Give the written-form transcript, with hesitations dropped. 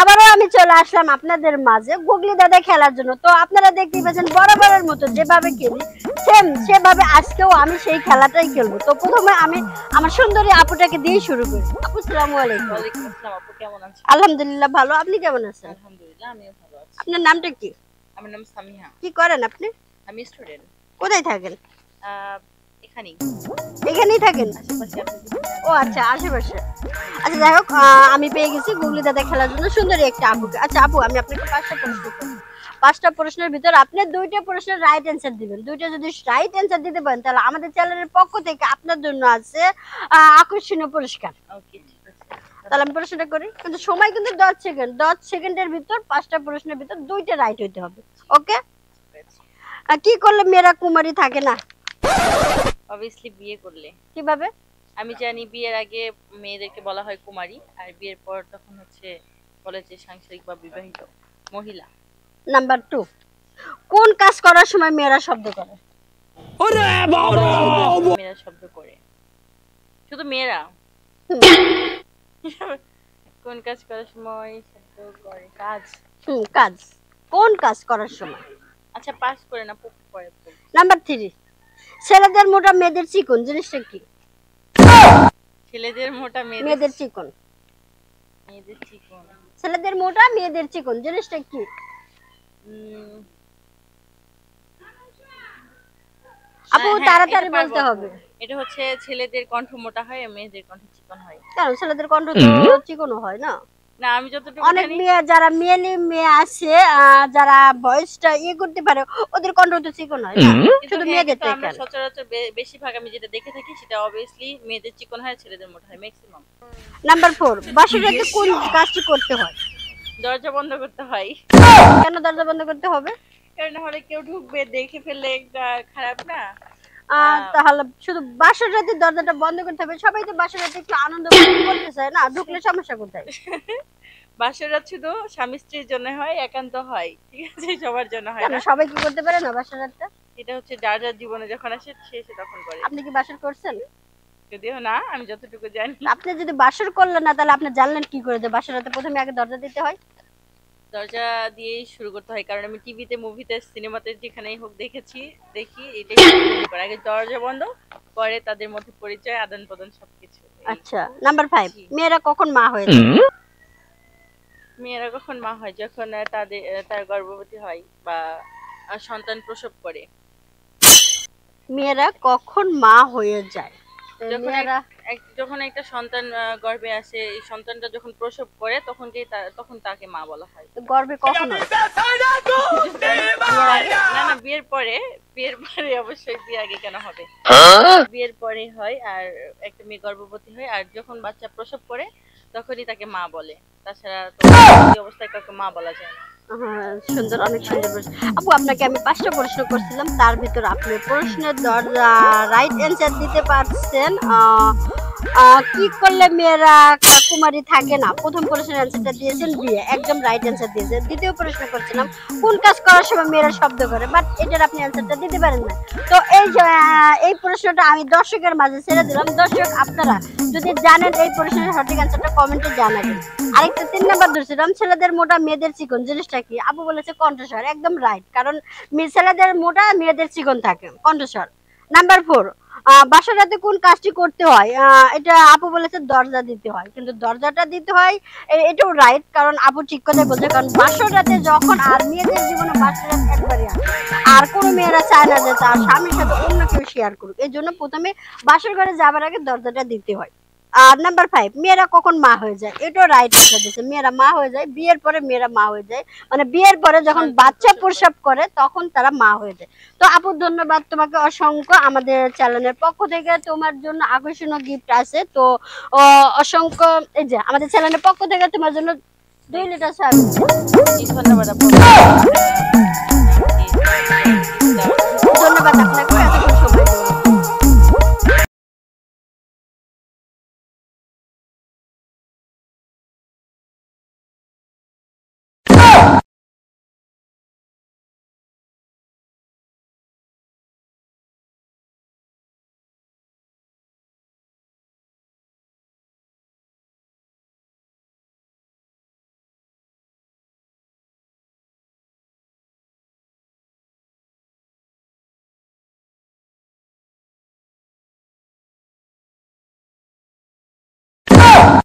আবারও আমি চলে আসলাম আপনাদের মাঝে গুগলি দাদা খেলার জন্য। তো আপনারা দেখতেই পাচ্ছেন বরাবরের মতো যেভাবে খেলি সেম সেভাবে আজকেও আমি সেই খেলাটাই খেলবো। তো প্রথমে আমি আমার সুন্দরী আপুটাকে দিয়ে শুরু করি। আপু আসসালামু আলাইকুম। ওয়ালাইকুম আসসালাম। আপু কেমন আছেন? আলহামদুলিল্লাহ ভালো, আপনি কেমন আছেন? আলহামদুলিল্লাহ আমিও ভালো আছি। আপনার নামটা কি? আমার নাম সামিহা। কি করেন আপনি? আমি স্টুডেন্ট। কোথায় থাকেন? এখানেই এখানেই থাকেন? আশেপাশে আপনি ও আচ্ছা, আশেপাশে। আচ্ছা যাই হোক, আমি পেয়ে গেছি গুগলি দাদা খেলার জন্য সুন্দরী একটা আপুকে। আচ্ছা আপু, আমি আপনাকে 5টা প্রশ্ন করব। 5টা প্রশ্নের ভিতর আপনি 2টা প্রশ্নের রাইট অ্যান্সার দিবেন। 2টা যদি রাইট অ্যান্সার দিতে পারেন তাহলে আমাদের চ্যানেলের পক্ষ থেকে আপনার জন্য আছে আকর্ষণীয় পুরস্কার। ওকে ঠিক আছে। তাহলে আমি প্রশ্নটা করি, কিন্তু সময় কিন্তু 10 সেকেন্ড। 10 সেকেন্ডের ভিতর 5টা প্রশ্নের ভিতর 2টা রাইট হইতে হবে। ওকে? কি করলে মেয়েরা কুমারী থাকে না? অবভিয়াসলি বিয়ে করলে। কিভাবে? আমি জানি বিয়ের আগে মেয়েদেরকে বলা হয় কুমারী, আর বিয়ের পর তখন হচ্ছে বলে যে সাংসারিক বা বিবাহিত মহিলা। নাম্বার 2, কোন কাজ করার সময় মেয়েরা শব্দ করে? মেয়েরা শব্দ করে? শুধু মেয়েরা? কোন কাজ করার সময় শব্দ করে? কাজ। কাজ। কোন কাজ করার সময়? আচ্ছা পাস করে না, পুক করে। নাম্বার 3, ছেলেদের মোটা মেয়েদের চিকন জিনিসটা কি? ছেলেদের মোটা মেয়েদের চিকন। মেয়েদের চিকন। ছেলেদের মোটা মেয়েদের চিকন জিনিসটা কি? আপু তাড়াতাড়ি বলতে হবে। এটা হচ্ছে ছেলেদের কণ্ঠ মোটা হয় আর মেয়েদের কণ্ঠ চিকন হয়। কেন? ছেলেদের কণ্ঠ তো চিকন হয় না? না আমি যতটুকু অনেক জানি মেয়ে যারা মেয়ে আছে, যারা ভয়েসটা করতে পারে ওদের কণ্ঠ তো চিকন হয় না, শুধু মেয়েদেরটা আমরা কেন? সচরাচর বেশিরভাগ আমি যেটা দেখে থাকি সেটা অবভিয়াসলি মেয়েদের চিকন হয় ছেলেদের মোটা হয় ম্যাক্সিমাম। নাম্বার 4, বাসার রাতে কোন কাজটি করতে হয়? দরজা বন্ধ করতে হয়। কেন দরজা বন্ধ করতে হবে? কারণ না হলে কেউ ঢুকবে, দেখে ফেললে একটা খারাপ না? তাহলে শুধু বাসার রাতে দরজাটা বন্ধ করতে হবে? সবাই তো বাসার রাতে একটু আনন্দ করতে চায় না, ঢুকলে সমস্যা কোথায়? বাসর রাত শুধু স্বামী স্ত্রীর জন্য হয়, একান্ত হয়, ঠিক আছে, সবার জন্য হয় না। সবাই কি করতে পারে না বাসার রাতে? এটা হচ্ছে যার যার জীবনে যখন আসে সে তখন করে। আপনি কি বাসর করছেন? যদিও না, আমি যতটুকু জানি। আপনি যদি বাসর করলেন না তাহলে আপনি জানলেন কি করে যে বাসার রাতে প্রথমে আগে দরজা দিতে হয়? দরজা দিয়েই শুরু করতে হয়, কারণ আমি টিভিতে, মুভিতে, সিনেমাতে যেখানেই হোক দেখি এটাই শুরু করে। আগে দরজা বন্ধ করে তাদের মধ্যে পরিচয়, আদান প্রদান সবকিছু। আচ্ছা নাম্বার 5, মেয়েরা কখন মা হয়ে যায়? মেয়েরা কখন মা হয়? যখন তার গর্ভবতী হয় বা সন্তান প্রসব করে। মেয়েরা কখন মা হয়ে যায়? যখন একটা সন্তান গর্ভে আসে, এই সন্তানটা যখন প্রসব করে তখন তাকে মা বলা হয়। গর্ভে কখন হয়? না না, বিয়ের পরে অবশ্যই। বিয়ে আগে কেন হবে? বিয়ের পরে হয়। আর একটা মেয়ে গর্ভবতী হয় আর যখন বাচ্চা প্রসব করে তখনই তাকে মা বলে। তাছাড়া এই অবস্থায় কাউকে মা বলা যায় না। সুন্দর, অনেক সুন্দর প্রশ্ন। আপু আপনাকে আমি 5টা প্রশ্ন করছিলাম, তার ভিতর আপনি প্রশ্নের রাইট অ্যান্সার দিতে পারছেন। কি করলে মেয়েরা কুমারী থাকে না? প্রথম প্রশ্নের অ্যান্সারটা দিয়েছেন বিয়ে, একদম রাইট অ্যান্সার দিয়েছেন। দ্বিতীয় প্রশ্ন করছিলাম কোন কাজ করার সময় মেয়েরা শব্দ করে, বাট এটার আপনি অ্যান্সারটা দিতে পারেন না। তো এই প্রশ্নটা আমি দর্শকের মাঝে ছেড়ে দিলাম। দর্শক আপনারা যদি জানেন এই প্রশ্নের সঠিক অ্যান্সারটা কমেন্টে জানাবেন। আরেকটা 3 নাম্বার ধরছিলাম ছেলেদের মোটা মেয়েদের চিকন জিনিসটা কি? আপু বলেছে কণ্ঠস্বর, একদম রাইট, কারণ ছেলেদের মোটা মেয়েদের চিকন থাকে, কণ্ঠস্বর। নাম্বার 4, বাসার রাতে কোন কাজটি করতে হয়? এটা আপু বলেছে দরজা দিতে হয়, কিন্তু দরজাটা দিতে হয় এটাও রাইট, কারণ আপু ঠিক কথাই বলছে, কারণ বাসার রাতে যখন আর মেয়েদের জীবনে বাসার রাত একবারই আসে, আর কোনো মেয়েরা চায় না যে তার স্বামীর সাথে অন্য কেউ শেয়ার করুক, এই জন্য প্রথমে বাসার ঘরে যাবার আগে দরজাটা দিতে হয়। আর নাম্বার 5, মেয়েরা কখন মা হয়ে যায়? এটাও রাইট অ্যান্সার দিয়েছে, মেয়েরা মা হয়ে যায় বিয়ের পরে। মেয়েরা মা হয়ে যায় মানে বিয়ের পরে যখন বাচ্চা প্রসব করে তখন তারা মা হয়ে যায়। তো আপু ধন্যবাদ তোমাকে অসংখ্য। আমাদের চ্যানেলের পক্ষ থেকে তোমার জন্য আকর্ষণীয় গিফট আছে। তো অসংখ্য, এই যে আমাদের চ্যানেলের পক্ষ থেকে তোমার জন্য 2 লিটার সয়াবিন। ধন্যবাদ আপু। ধন্যবাদ আপনাকে এতক্ষণ সময় দেওয়ার জন্য।